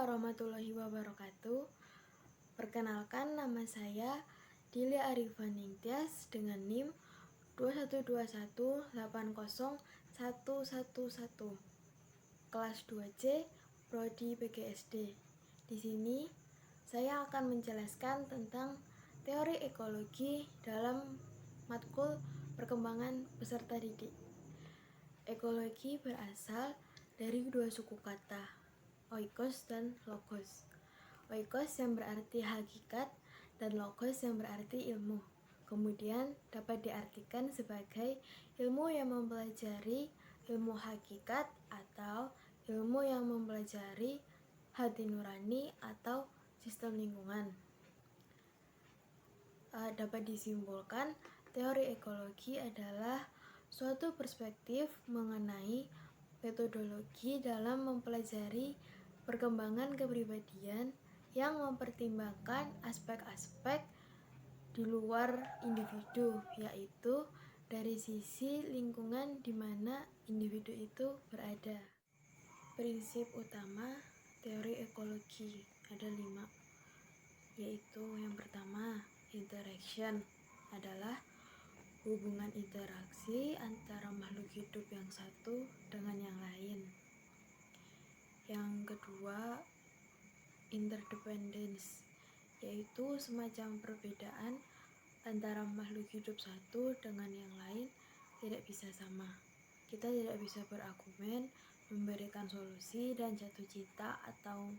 warahmatullahi wabarakatuh. Perkenalkan, nama saya Dilia Arifan Ningtyas dengan NIM 212180111 kelas 2C Prodi PGSD. Di sini saya akan menjelaskan tentang teori ekologi dalam matkul perkembangan peserta didik. Ekologi berasal dari dua suku kata, oikos dan logos. Oikos yang berarti hakikat dan logos yang berarti ilmu. Kemudian dapat diartikan sebagai ilmu yang mempelajari ilmu hakikat atau ilmu yang mempelajari hati nurani atau sistem lingkungan. Dapat disimpulkan, teori ekologi adalah suatu perspektif mengenai metodologi dalam mempelajari perkembangan kepribadian yang mempertimbangkan aspek-aspek di luar individu, yaitu dari sisi lingkungan di mana individu itu berada. Prinsip utama teori ekologi ada 5, yaitu yang pertama, interaction adalah hubungan interaksi antara makhluk hidup yang satu dengan yang lain. Yang kedua, interdependence, yaitu semacam perbedaan antara makhluk hidup satu dengan yang lain tidak bisa sama. Kita tidak bisa berargumen, memberikan solusi, dan jatuh cinta atau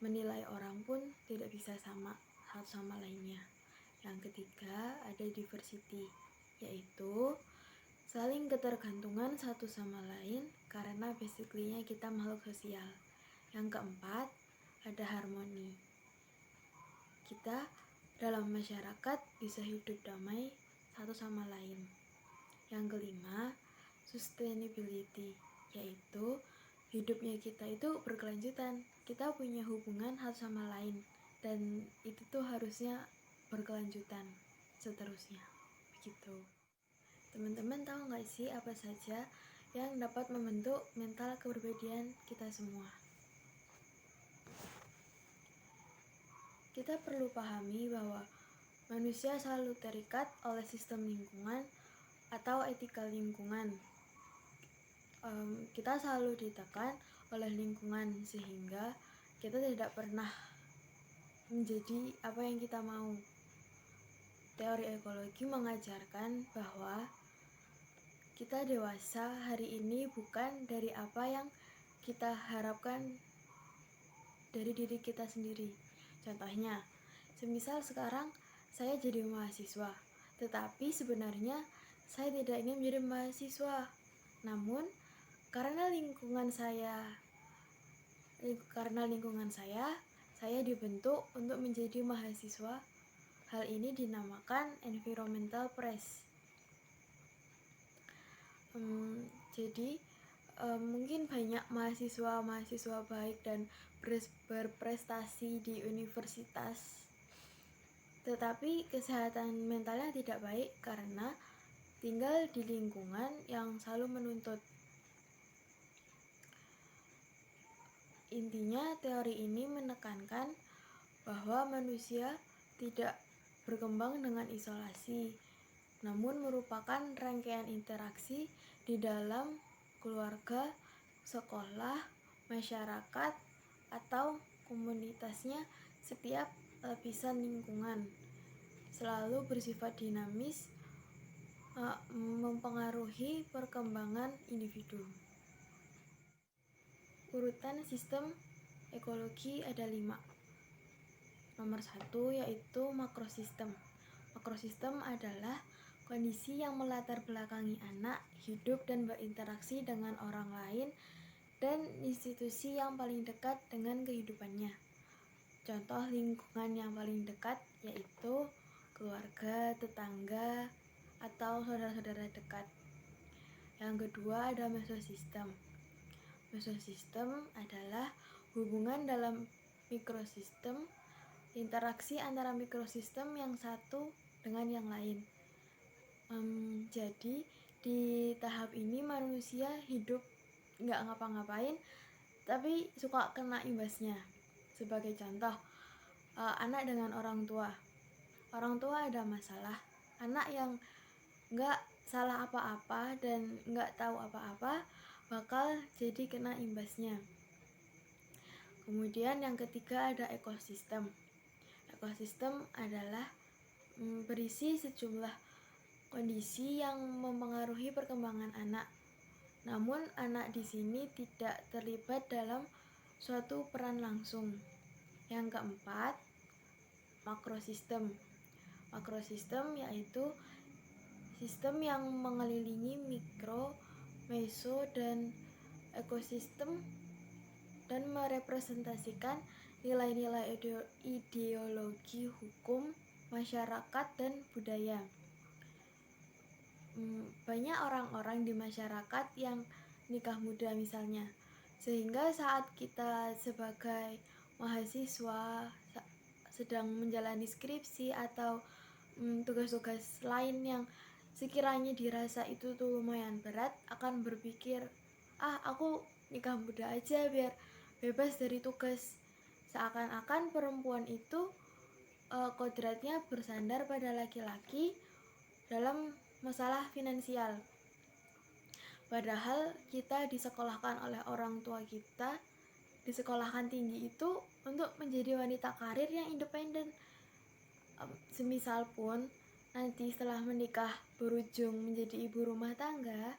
menilai orang pun tidak bisa sama satu sama lainnya. Yang ketiga, ada diversity, yaitu saling ketergantungan satu sama lain karena basically-nya kita makhluk sosial. Yang keempat, ada harmoni. Kita dalam masyarakat bisa hidup damai satu sama lain. Yang kelima, sustainability, yaitu hidupnya kita itu berkelanjutan. Kita punya hubungan satu sama lain dan itu tuh harusnya berkelanjutan seterusnya. Begitu. Teman-teman tahu nggak sih apa saja yang dapat membentuk mental kepribadian kita semua? Kita perlu pahami bahwa manusia selalu terikat oleh sistem lingkungan atau etika lingkungan. Kita selalu ditekan oleh lingkungan sehingga kita tidak pernah menjadi apa yang kita mau. Teori ekologi mengajarkan bahwa kita dewasa hari ini bukan dari apa yang kita harapkan dari diri kita sendiri. Contohnya, semisal sekarang saya jadi mahasiswa, tetapi sebenarnya saya tidak ingin menjadi mahasiswa. Namun, karena lingkungan saya, saya dibentuk untuk menjadi mahasiswa. Hal ini dinamakan environmental press. Jadi mungkin banyak mahasiswa baik dan berprestasi di universitas, tetapi kesehatan mentalnya tidak baik karena tinggal di lingkungan yang selalu menuntut. Intinya, teori ini menekankan bahwa manusia tidak berkembang dengan isolasi, namun merupakan rangkaian interaksi di dalam keluarga, sekolah, masyarakat, atau komunitasnya. Setiap lapisan lingkungan selalu bersifat dinamis, mempengaruhi perkembangan individu. Urutan sistem ekologi ada 5. Nomor 1 yaitu makrosistem. Makrosistem adalah kondisi yang melatar belakangi anak hidup dan berinteraksi dengan orang lain dan institusi yang paling dekat dengan kehidupannya. Contoh lingkungan yang paling dekat yaitu keluarga, tetangga, atau saudara-saudara dekat. Yang kedua ada mesosistem. Mesosistem adalah hubungan dalam mikrosistem, interaksi antara mikrosistem yang satu dengan yang lain. Jadi di tahap ini manusia hidup nggak ngapa-ngapain, tapi suka kena imbasnya. Sebagai contoh, anak dengan orang tua ada masalah, anak yang nggak salah apa-apa dan nggak tahu apa-apa bakal jadi kena imbasnya. Kemudian yang ketiga ada ekosistem. Ekosistem adalah berisi sejumlah kondisi yang mempengaruhi perkembangan anak. Namun anak di sini tidak terlibat dalam suatu peran langsung. Yang keempat, makrosistem. Makrosistem yaitu sistem yang mengelilingi mikro, meso, dan ekosistem dan merepresentasikan nilai-nilai ideologi, hukum, masyarakat, dan budaya. Banyak orang-orang di masyarakat yang nikah muda misalnya, sehingga saat kita sebagai mahasiswa sedang menjalani skripsi atau tugas-tugas lain yang sekiranya dirasa itu tuh lumayan berat, akan berpikir, aku nikah muda aja biar bebas dari tugas. Seakan-akan perempuan itu kodratnya bersandar pada laki-laki dalam masalah finansial. Padahal kita disekolahkan oleh orang tua kita, disekolahkan tinggi itu untuk menjadi wanita karir yang independen. Semisal pun nanti setelah menikah berujung menjadi ibu rumah tangga,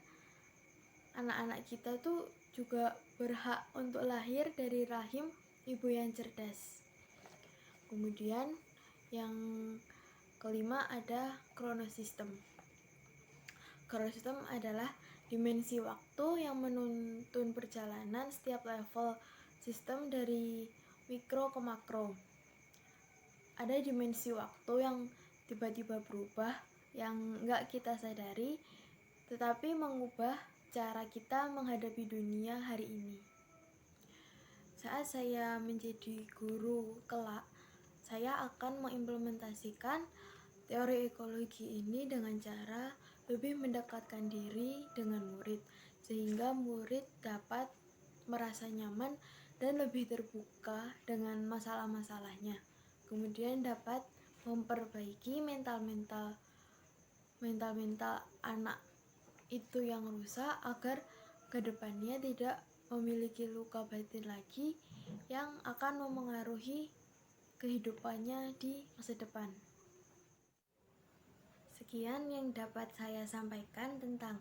anak-anak kita tuh juga berhak untuk lahir dari rahim ibu yang cerdas. Kemudian yang kelima ada kronosistem. Kronosistem adalah dimensi waktu yang menuntun perjalanan setiap level sistem dari mikro ke makro. Ada dimensi waktu yang tiba-tiba berubah, yang nggak kita sadari, tetapi mengubah cara kita menghadapi dunia hari ini. Saat saya menjadi guru kelak, saya akan mengimplementasikan teori ekologi ini dengan cara lebih mendekatkan diri dengan murid, sehingga murid dapat merasa nyaman dan lebih terbuka dengan masalah-masalahnya. Kemudian dapat memperbaiki mental anak itu yang rusak agar kedepannya tidak memiliki luka batin lagi yang akan memengaruhi kehidupannya di masa depan. Sekian yang dapat saya sampaikan tentang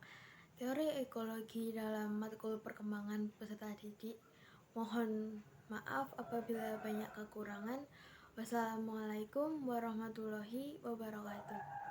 teori ekologi dalam matkul perkembangan peserta didik. Mohon maaf apabila banyak kekurangan. Wassalamualaikum warahmatullahi wabarakatuh.